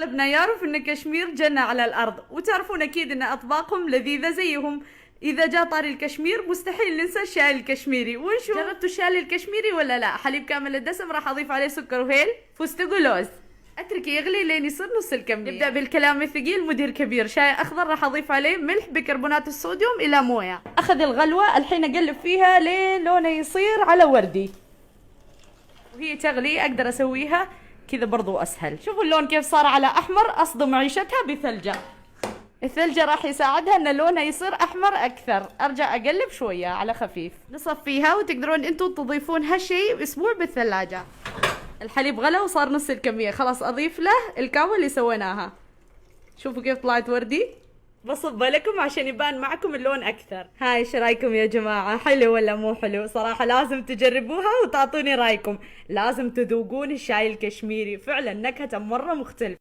اغلبنا يعرف ان كشمير جنة على الارض، وتعرفون اكيد ان اطباقهم لذيذة زيهم. اذا جاء طاري الكشمير مستحيل ننسى الشاي الكشميري. وشو جربتوا الشاي الكشميري ولا لا؟ حليب كامل الدسم، راح اضيف عليه سكر وهيل، فستق ولوز. اتركه يغلي لين يصير نص الكمية. نبدأ بالكلام الثقيل. مدير كبير شاي اخضر، راح اضيف عليه ملح بكربونات الصوديوم الى مويه. اخذ الغلوة، الحين اقلب فيها لين لونه يصير على وردي. وهي تغلي اقدر اسويها كذا برضو اسهل. شوفوا اللون كيف صار على احمر، اصدم عيشتها بثلجة. الثلجة راح يساعدها ان لونها يصير احمر اكثر. ارجع اقلب شوية على خفيف، نصفيها وتقدرون انتم تضيفون هالشيء اسبوع بالثلاجة. الحليب غلى وصار نص الكمية، خلاص اضيف له الكاوة اللي سويناها. شوفوا كيف طلعت وردي. بصب لكم عشان يبان معكم اللون اكثر. هاي ايش رايكم يا جماعة؟ حلو ولا مو حلو؟ صراحة لازم تجربوها وتعطوني رايكم. لازم تذوقون الشاي الكشميري، فعلا نكهته مرة مختلفة.